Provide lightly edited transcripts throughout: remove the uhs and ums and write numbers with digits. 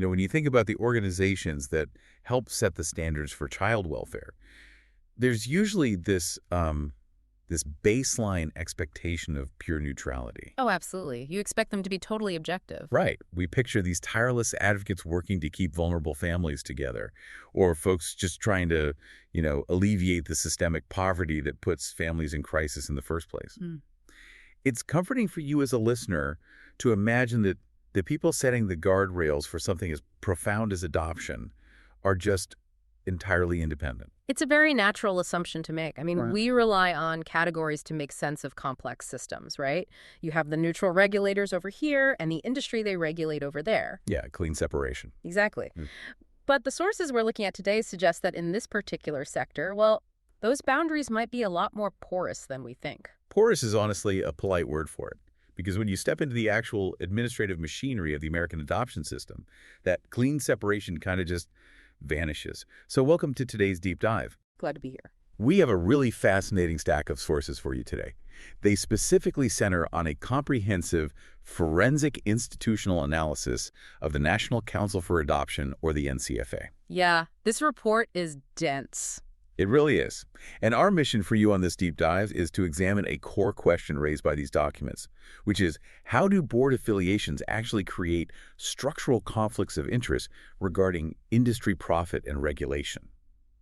When you think about the organizations that help set the standards for child welfare, there's usually this baseline expectation of pure neutrality. Oh, absolutely. You expect them to be totally objective. Right. We picture these tireless advocates working to keep vulnerable families together, or folks just trying to, alleviate the systemic poverty that puts families in crisis in the first place. Mm. It's comforting for you as a listener to imagine that the people setting the guardrails for something as profound as adoption are just entirely independent. It's a very natural assumption to make. I mean, Right. we rely on categories to make sense of complex systems, right? You have the neutral regulators over here and the industry they regulate over there. Yeah, clean separation. Exactly. Mm. But the sources we're looking at today suggest that in this particular sector, well, those boundaries might be a lot more porous than we think. Porous is honestly a polite word for it, because when you step into the actual administrative machinery of the American adoption system, that clean separation kind of just vanishes. So welcome to today's deep dive. Glad to be here. We have a really fascinating stack of sources for you today. They specifically center on a comprehensive forensic institutional analysis of the National Council for Adoption, or the NCFA. Yeah, this report is dense. It really is. And our mission for you on this deep dive is to examine a core question raised by these documents, which is, how do board affiliations actually create structural conflicts of interest regarding industry profit and regulation?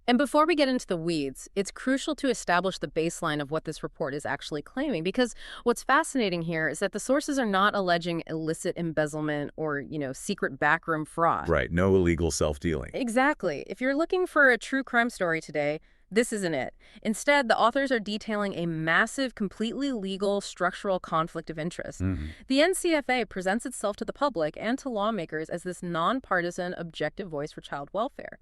And before we get into the weeds, it's crucial to establish the baseline of what this report is actually claiming, because what's fascinating here is that the sources are not alleging illicit embezzlement or, secret backroom fraud. Right, no illegal self-dealing. Exactly. If you're looking for a true crime story today, this isn't it. Instead, the authors are detailing a massive, completely legal structural conflict of interest. Mm-hmm. The NCFA presents itself to the public and to lawmakers as this nonpartisan, objective voice for child welfare.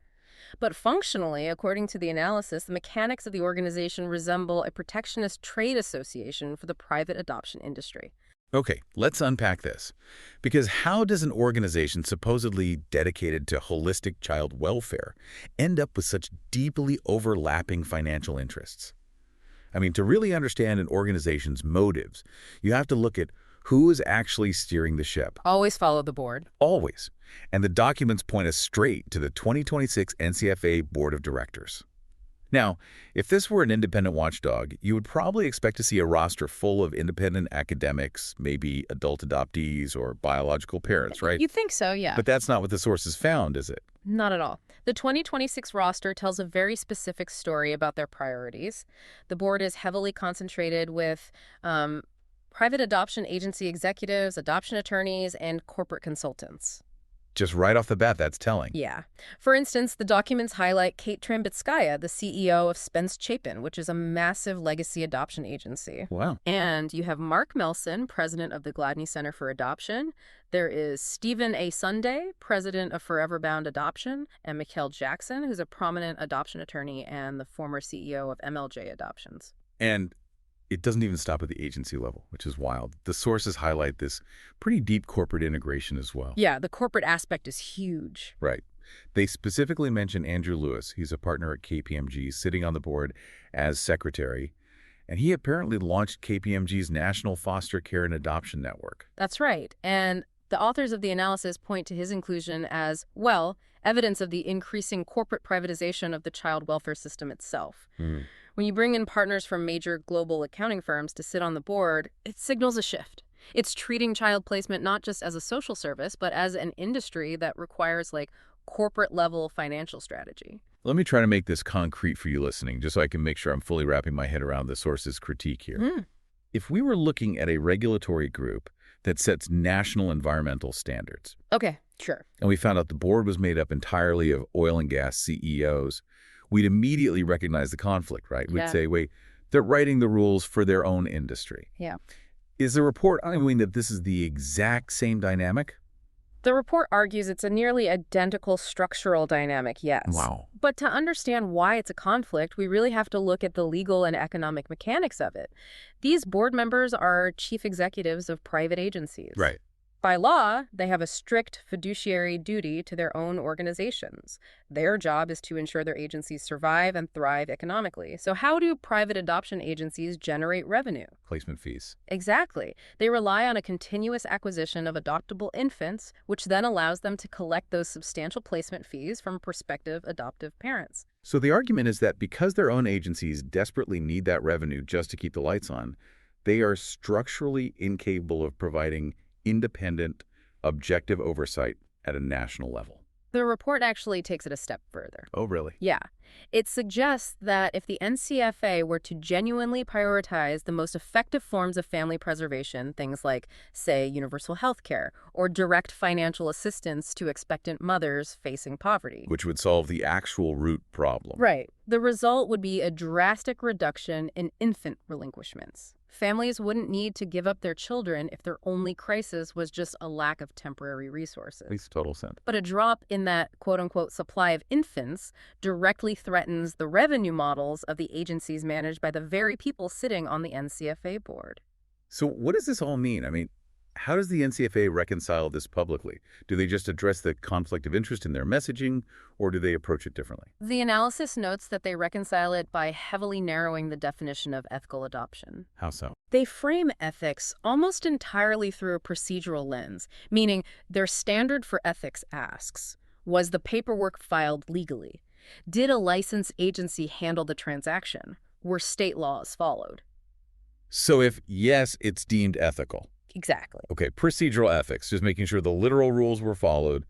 But functionally, according to the analysis, the mechanics of the organization resemble a protectionist trade association for the private adoption industry. Okay, let's unpack this. Because how does an organization supposedly dedicated to holistic child welfare end up with such deeply overlapping financial interests? I mean, to really understand an organization's motives, you have to look at who is actually steering the ship. Always follow the board. Always. And the documents point us straight to the 2026 NCFA Board of Directors. Now, if this were an independent watchdog, you would probably expect to see a roster full of independent academics, maybe adult adoptees or biological parents, right? You think so, yeah. But that's not what the sources found, is it? Not at all. The 2026 roster tells a very specific story about their priorities. The board is heavily concentrated with private adoption agency executives, adoption attorneys, and corporate consultants. Just right off the bat, that's telling. Yeah. For instance, the documents highlight Kate Trambitskaya, the CEO of Spence Chapin, which is a massive legacy adoption agency. Wow. And you have Mark Melson, president of the Gladney Center for Adoption. There is Stephen A. Sunday, president of Forever Bound Adoption, and Mikhail Jackson, who's a prominent adoption attorney and the former CEO of MLJ Adoptions. And it doesn't even stop at the agency level, which is wild. The sources highlight this pretty deep corporate integration as well. Yeah, the corporate aspect is huge. Right. They specifically mention Andrew Lewis. He's a partner at KPMG, sitting on the board as secretary. And he apparently launched KPMG's National Foster Care and Adoption Network. That's right. And the authors of the analysis point to his inclusion as, well, evidence of the increasing corporate privatization of the child welfare system itself. When you bring in partners from major global accounting firms to sit on the board, it signals a shift. It's treating child placement not just as a social service, but as an industry that requires, corporate-level financial strategy. Let me try to make this concrete for you listening, just so I can make sure I'm fully wrapping my head around the source's critique here. If we were looking at a regulatory group that sets national environmental standards, Okay, sure. and we found out the board was made up entirely of oil and gas CEOs, we'd immediately recognize the conflict, right? We'd Yeah. say, wait, they're writing the rules for their own industry. Yeah. Is the report arguing that this is the exact same dynamic? The report argues it's a nearly identical structural dynamic, yes. Wow. But to understand why it's a conflict, we really have to look at the legal and economic mechanics of it. These board members are chief executives of private agencies. Right. By law, they have a strict fiduciary duty to their own organizations. Their job is to ensure their agencies survive and thrive economically. So how do private adoption agencies generate revenue? Placement fees. Exactly. They rely on a continuous acquisition of adoptable infants, which then allows them to collect those substantial placement fees from prospective adoptive parents. So the argument is that because their own agencies desperately need that revenue just to keep the lights on, they are structurally incapable of providing independent, objective oversight at a national level. The report actually takes it a step further. Oh, really? Yeah. It suggests that if the NCFA were to genuinely prioritize the most effective forms of family preservation, things like, say, universal health care or direct financial assistance to expectant mothers facing poverty. Which would solve the actual root problem. Right. The result would be a drastic reduction in infant relinquishments. Families wouldn't need to give up their children if their only crisis was just a lack of temporary resources. Makes total sense. But a drop in that quote-unquote supply of infants directly threatens the revenue models of the agencies managed by the very people sitting on the NCFA board. So what does this all mean? I mean, how does the NCFA reconcile this publicly? Do they just address the conflict of interest in their messaging, or do they approach it differently? The analysis notes that they reconcile it by heavily narrowing the definition of ethical adoption. How so? They frame ethics almost entirely through a procedural lens, meaning their standard for ethics asks, was the paperwork filed legally? Did a licensed agency handle the transaction? Were state laws followed? So if yes, it's deemed ethical. Exactly. Okay, procedural ethics, just making sure the literal rules were followed.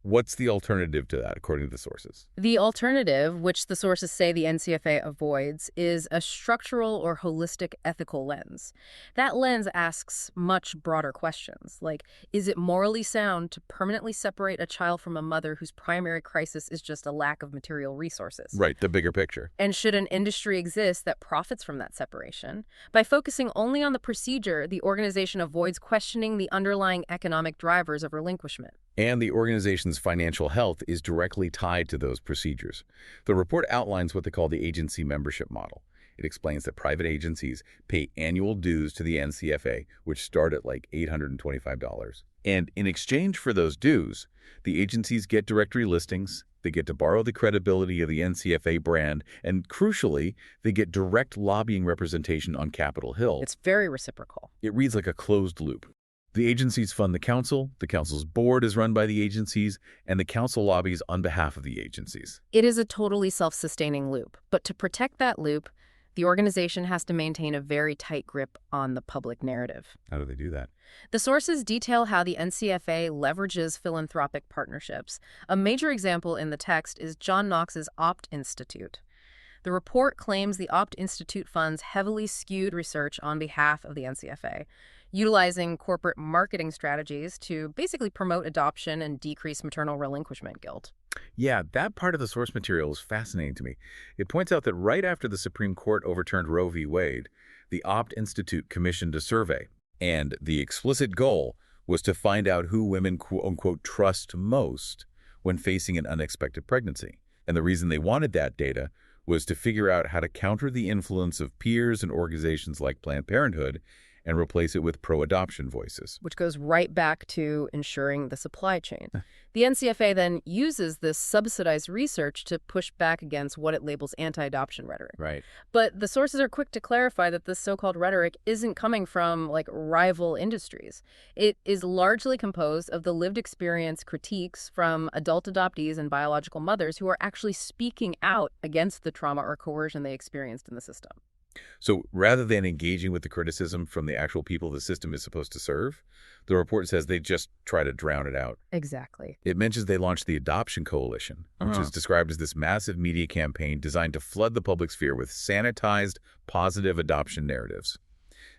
What's the alternative to that, according to the sources? The alternative, which the sources say the NCFA avoids, is a structural or holistic ethical lens. That lens asks much broader questions, like, is it morally sound to permanently separate a child from a mother whose primary crisis is just a lack of material resources? Right, the bigger picture. And should an industry exist that profits from that separation? By focusing only on the procedure, the organization avoids questioning the underlying economic drivers of relinquishment. And the organization's financial health is directly tied to those procedures. The report outlines what they call the agency membership model. It explains that private agencies pay annual dues to the NCFA, which start at like $825. And in exchange for those dues, the agencies get directory listings, they get to borrow the credibility of the NCFA brand, and crucially, they get direct lobbying representation on Capitol Hill. It's very reciprocal. It reads like a closed loop. The agencies fund the council's board is run by the agencies, and the council lobbies on behalf of the agencies. It is a totally self-sustaining loop, but to protect that loop, the organization has to maintain a very tight grip on the public narrative. How do they do that? The sources detail how the NCFA leverages philanthropic partnerships. A major example in the text is John Knox's Opt Institute. The report claims the Opt Institute funds heavily skewed research on behalf of the NCFA, utilizing corporate marketing strategies to basically promote adoption and decrease maternal relinquishment guilt. Yeah, that part of the source material is fascinating to me. It points out that right after the Supreme Court overturned Roe v. Wade, the Opt Institute commissioned a survey, and the explicit goal was to find out who women quote-unquote trust most when facing an unexpected pregnancy. And the reason they wanted that data was to figure out how to counter the influence of peers and organizations like Planned Parenthood and replace it with pro-adoption voices. Which goes right back to ensuring the supply chain. The NCFA then uses this subsidized research to push back against what it labels anti-adoption rhetoric. Right. But the sources are quick to clarify that this so-called rhetoric isn't coming from, like, rival industries. It is largely composed of the lived experience critiques from adult adoptees and biological mothers who are actually speaking out against the trauma or coercion they experienced in the system. So rather than engaging with the criticism from the actual people the system is supposed to serve, the report says they just try to drown it out. Exactly. It mentions they launched the Adoption Coalition, which is described as this massive media campaign designed to flood the public sphere with sanitized, positive adoption narratives.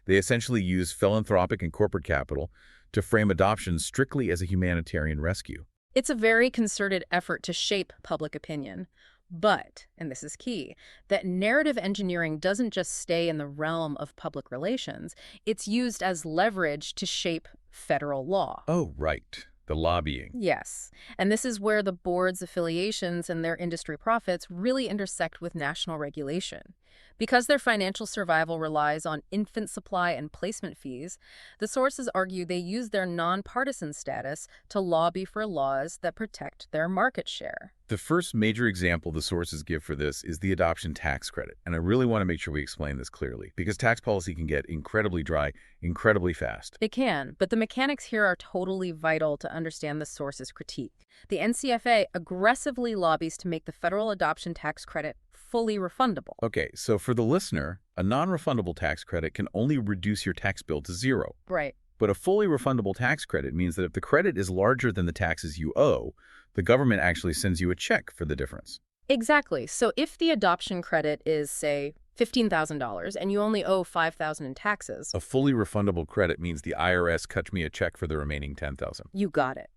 They essentially use philanthropic and corporate capital to frame adoption strictly as a humanitarian rescue. It's a very concerted effort to shape public opinion. But, and this is key, that narrative engineering doesn't just stay in the realm of public relations. It's used as leverage to shape federal law. Oh, right. The lobbying. Yes, and this is where the board's affiliations and their industry profits really intersect with national regulation. Because their financial survival relies on infant supply and placement fees, the sources argue they use their nonpartisan status to lobby for laws that protect their market share. The first major example the sources give for this is the adoption tax credit. And I really want to make sure we explain this clearly, because tax policy can get incredibly dry, incredibly fast. It can, but the mechanics here are totally vital to understand the source's critique. The NCFA aggressively lobbies to make the federal adoption tax credit fully refundable. Okay, so for the listener, a non-refundable tax credit can only reduce your tax bill to zero. Right. But a fully refundable tax credit means that if the credit is larger than the taxes you owe, the government actually sends you a check for the difference. Exactly. So if the adoption credit is, say, $15,000 and you only owe $5,000 in taxes, A fully refundable credit means the IRS cuts me a check for the remaining $10,000. you got it.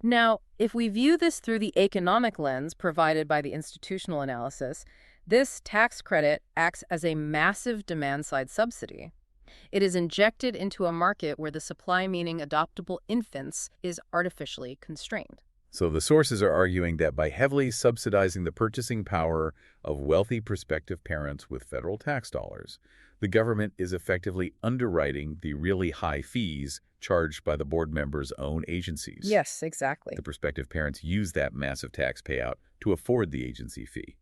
Now, if we view this through the economic lens provided by the institutional analysis, this tax credit acts as a massive demand-side subsidy. It is injected into a market where the supply, meaning adoptable infants, is artificially constrained. So the sources are arguing that by heavily subsidizing the purchasing power of wealthy prospective parents with federal tax dollars, the government is effectively underwriting the really high fees charged by the board members' own agencies. Yes, exactly. The prospective parents use that massive tax payout to afford the agency fee.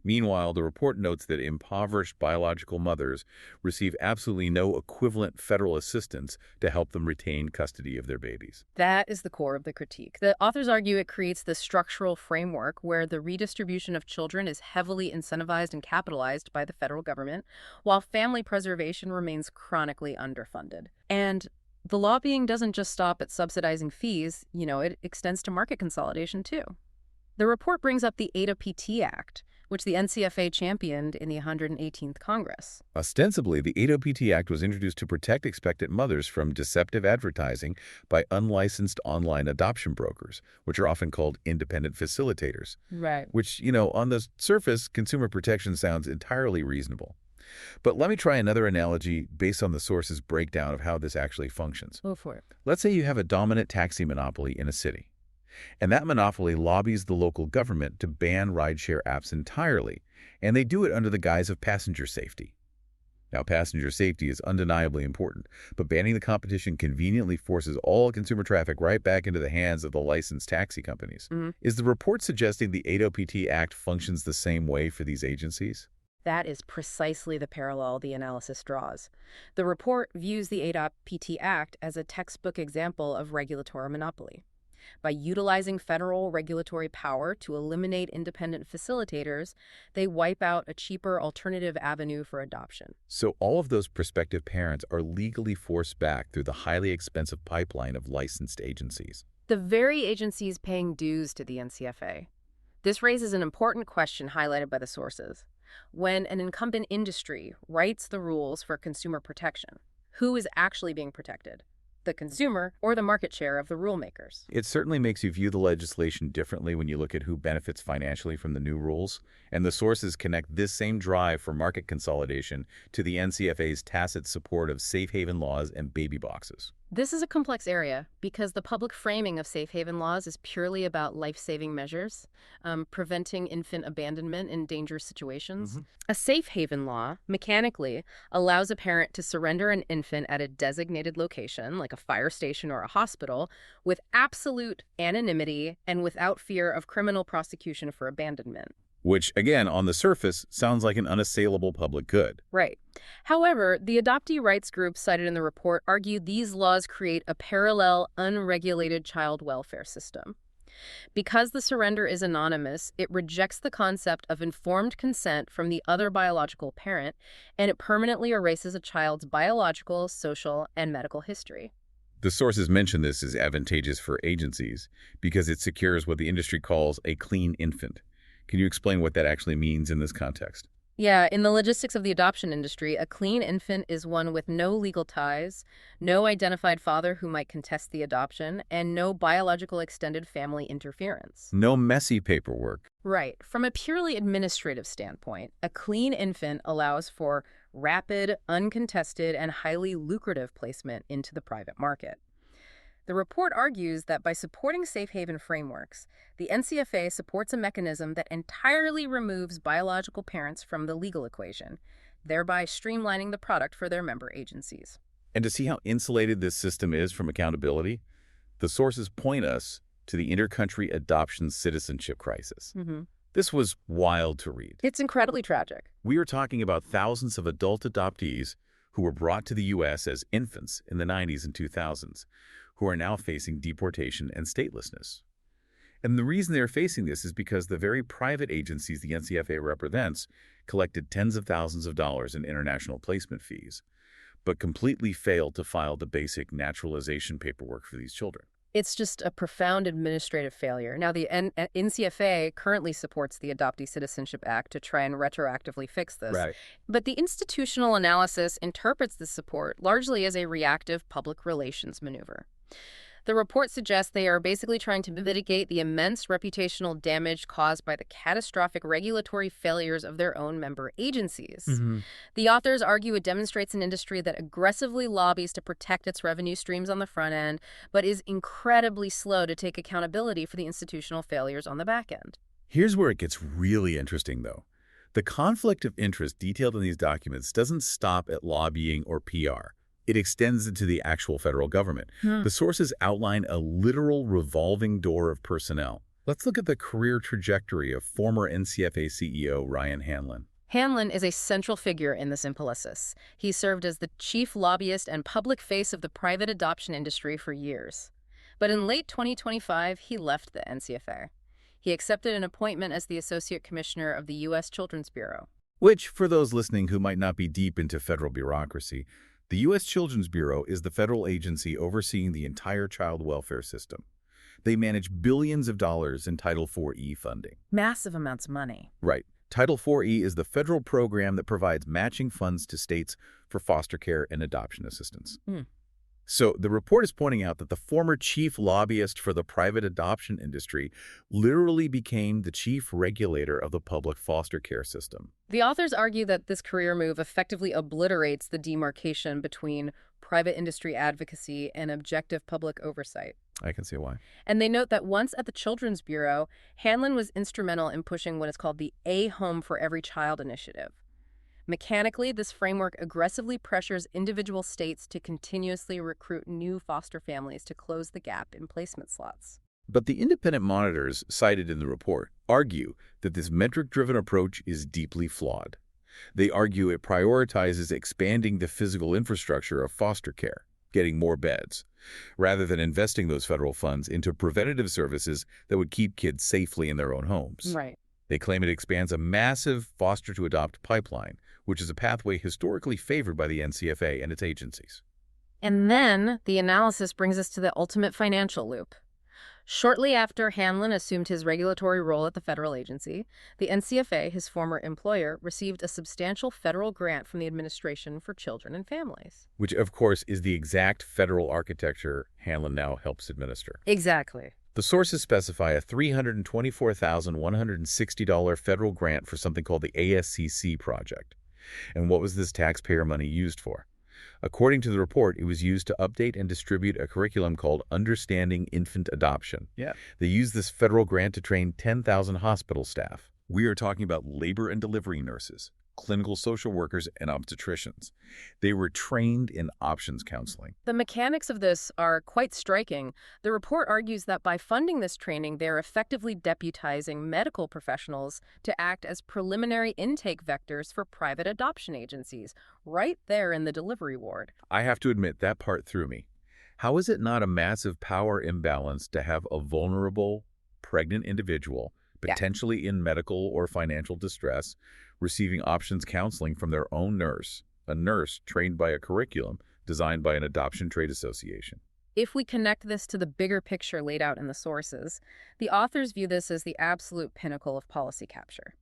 Meanwhile, the report notes that impoverished biological mothers receive absolutely no equivalent federal assistance to help them retain custody of their babies. That is the core of the critique. The authors argue it creates the structural framework where the redistribution of children is heavily incentivized and capitalized by the federal government, while family preservation remains chronically underfunded. And the lobbying doesn't just stop at subsidizing fees, it extends to market consolidation too. The report brings up the ADA-PT Act, which the NCFA championed in the 118th Congress. Ostensibly, the ADA-PT Act was introduced to protect expectant mothers from deceptive advertising by unlicensed online adoption brokers, which are often called independent facilitators. Right. Which, on the surface, consumer protection sounds entirely reasonable. But let me try another analogy based on the source's breakdown of how this actually functions. Go for it. Let's say you have a dominant taxi monopoly in a city. And that monopoly lobbies the local government to ban rideshare apps entirely, and they do it under the guise of passenger safety. Now, passenger safety is undeniably important, but banning the competition conveniently forces all consumer traffic right back into the hands of the licensed taxi companies. Is the report suggesting the ADA-PT Act functions the same way for these agencies? That is precisely the parallel the analysis draws. The report views the ADA-PT Act as a textbook example of regulatory monopoly. By utilizing federal regulatory power to eliminate independent facilitators, they wipe out a cheaper alternative avenue for adoption. So all of those prospective parents are legally forced back through the highly expensive pipeline of licensed agencies. The very agencies paying dues to the NCFA. This raises an important question highlighted by the sources. When an incumbent industry writes the rules for consumer protection, who is actually being protected? The consumer or the market share of the rule makers? It certainly makes you view the legislation differently when you look at who benefits financially from the new rules, and the sources connect this same drive for market consolidation to the NCFA's tacit support of safe haven laws and baby boxes. This is a complex area because the public framing of safe haven laws is purely about life-saving measures, preventing infant abandonment in dangerous situations. A safe haven law, mechanically, allows a parent to surrender an infant at a designated location, like a fire station or a hospital, with absolute anonymity and without fear of criminal prosecution for abandonment. Which, again, on the surface, sounds like an unassailable public good. Right. However, the adoptee rights groups cited in the report argue these laws create a parallel, unregulated child welfare system. Because the surrender is anonymous, it rejects the concept of informed consent from the other biological parent, and it permanently erases a child's biological, social, and medical history. The sources mention this as advantageous for agencies because it secures what the industry calls a clean infant. Can you explain what that actually means in this context? Yeah, in the logistics of the adoption industry, a clean infant is one with no legal ties, no identified father who might contest the adoption, and no biological extended family interference. No messy paperwork. Right. From a purely administrative standpoint, a clean infant allows for rapid, uncontested, and highly lucrative placement into the private market. The report argues that by supporting safe haven frameworks, the NCFA supports a mechanism that entirely removes biological parents from the legal equation, thereby streamlining the product for their member agencies. And to see how insulated this system is from accountability, the sources point us to the intercountry adoption citizenship crisis. This was wild to read. It's incredibly tragic. We are talking about thousands of adult adoptees who were brought to the U.S. as infants in the 90s and 2000s, who are now facing deportation and statelessness. And the reason they're facing this is because the very private agencies the NCFA represents collected tens of thousands of dollars in international placement fees, but completely failed to file the basic naturalization paperwork for these children. It's just a profound administrative failure. Now, the NCFA currently supports the Adoptee Citizenship Act to try and retroactively fix this. Right. But the institutional analysis interprets this support largely as a reactive public relations maneuver. The report suggests they are basically trying to mitigate the immense reputational damage caused by the catastrophic regulatory failures of their own member agencies. The authors argue it demonstrates an industry that aggressively lobbies to protect its revenue streams on the front end, but is incredibly slow to take accountability for the institutional failures on the back end. Here's where it gets really interesting, though. The conflict of interest detailed in these documents doesn't stop at lobbying or PR. It extends into the actual federal government. The sources outline a literal revolving door of personnel. Let's look at the career trajectory of former NCFA CEO Ryan Hanlon. Hanlon is a central figure in this impulsus. He served as the chief lobbyist and public face of the private adoption industry for years. But in late 2025, he left the NCFA. He accepted an appointment as the Associate Commissioner of the U.S. Children's Bureau. Which, for those listening who might not be deep into federal bureaucracy, the U.S. Children's Bureau is the federal agency overseeing the entire child welfare system. They manage billions of dollars in Title IV-E funding. Massive amounts of money. Right. Title IV-E is the federal program that provides matching funds to states for foster care and adoption assistance. So the report is pointing out that the former chief lobbyist for the private adoption industry literally became the chief regulator of the public foster care system. The authors argue that this career move effectively obliterates the demarcation between private industry advocacy and objective public oversight. I can see why. And they note that once at the Children's Bureau, Hanlon was instrumental in pushing what is called the A Home for Every Child initiative. Mechanically, this framework aggressively pressures individual states to continuously recruit new foster families to close the gap in placement slots. But the independent monitors cited in the report argue that this metric-driven approach is deeply flawed. They argue it prioritizes expanding the physical infrastructure of foster care, getting more beds, rather than investing those federal funds into preventative services that would keep kids safely in their own homes. Right. They claim it expands a massive foster-to-adopt pipeline, which is a pathway historically favored by the NCFA and its agencies. And then the analysis brings us to the ultimate financial loop. Shortly after Hanlon assumed his regulatory role at the federal agency, the NCFA, his former employer, received a substantial federal grant from the Administration for Children and Families. Which, of course, is the exact federal architecture Hanlon now helps administer. Exactly. The sources specify a $324,160 federal grant for something called the ASCC project. And what was this taxpayer money used for? According to the report, it was used to update and distribute a curriculum called Understanding Infant Adoption. They used this federal grant to train 10,000 hospital staff. We are talking about labor and delivery nurses, clinical social workers, and obstetricians. They were trained in options counseling. The mechanics of this are quite striking. The report argues that by funding this training, they're effectively deputizing medical professionals to act as preliminary intake vectors for private adoption agencies, right there in the delivery ward. I have to admit, that part threw me. How is it not a massive power imbalance to have a vulnerable, pregnant individual, potentially in medical or financial distress, receiving options counseling from their own nurse, a nurse trained by a curriculum designed by an adoption trade association? If we connect this to the bigger picture laid out in the sources, the authors view this as the absolute pinnacle of policy capture.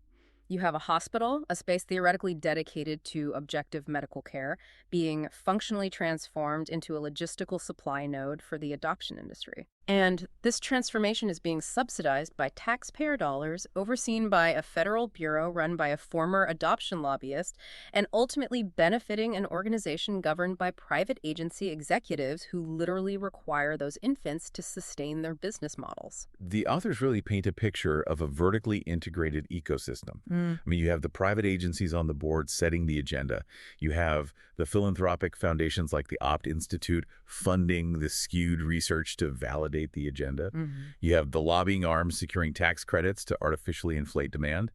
You have a hospital, a space theoretically dedicated to objective medical care, being functionally transformed into a logistical supply node for the adoption industry. And this transformation is being subsidized by taxpayer dollars, overseen by a federal bureau run by a former adoption lobbyist, and ultimately benefiting an organization governed by private agency executives who literally require those infants to sustain their business models. The authors really paint a picture of a vertically integrated ecosystem. I mean, you have the private agencies on the board setting the agenda. You have the philanthropic foundations like the Opt Institute funding the skewed research to validate the agenda. You have the lobbying arms securing tax credits to artificially inflate demand.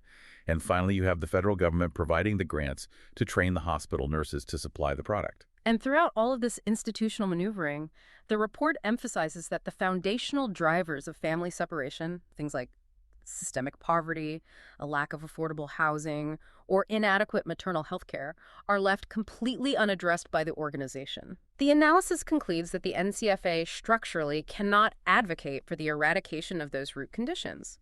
And finally, you have the federal government providing the grants to train the hospital nurses to supply the product. And throughout all of this institutional maneuvering, the report emphasizes that the foundational drivers of family separation, things like systemic poverty, a lack of affordable housing, or inadequate maternal health care, are left completely unaddressed by the organization. The analysis concludes that the NCFA structurally cannot advocate for the eradication of those root conditions.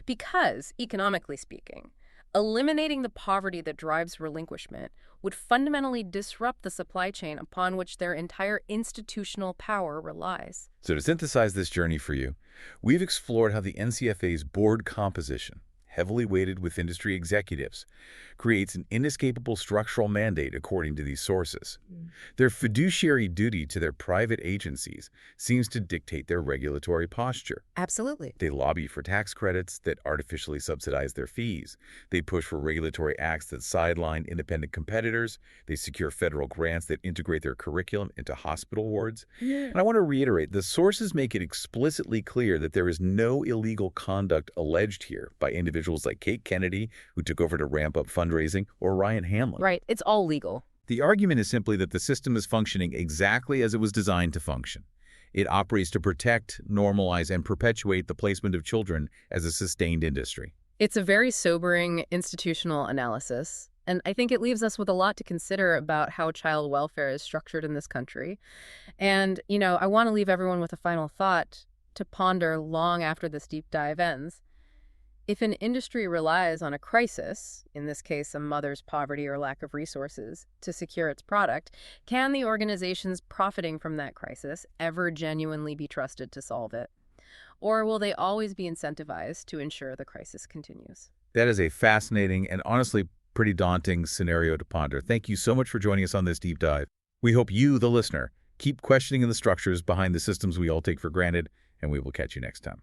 Because, economically speaking, eliminating the poverty that drives relinquishment would fundamentally disrupt the supply chain upon which their entire institutional power relies. So to synthesize this journey for you, we've explored how the NCFA's board composition, heavily weighted with industry executives, creates an inescapable structural mandate according to these sources. Their fiduciary duty to their private agencies seems to dictate their regulatory posture. Absolutely. They lobby for tax credits that artificially subsidize their fees. They push for regulatory acts that sideline independent competitors. They secure federal grants that integrate their curriculum into hospital wards. And I want to reiterate, the sources make it explicitly clear that there is no illegal conduct alleged here by individuals like Kate Kennedy, who took over to ramp up fundraising, or Ryan Hamlin. Right. It's all legal. The argument is simply that the system is functioning exactly as it was designed to function. It operates to protect, normalize, and perpetuate the placement of children as a sustained industry. It's a very sobering institutional analysis, and I think it leaves us with a lot to consider about how child welfare is structured in this country. And, I want to leave everyone with a final thought to ponder long after this deep dive ends. If an industry relies on a crisis, in this case a mother's poverty or lack of resources, to secure its product, can the organizations profiting from that crisis ever genuinely be trusted to solve it? Or will they always be incentivized to ensure the crisis continues? That is a fascinating and honestly pretty daunting scenario to ponder. Thank you so much for joining us on this deep dive. We hope you, the listener, keep questioning the structures behind the systems we all take for granted, and we will catch you next time.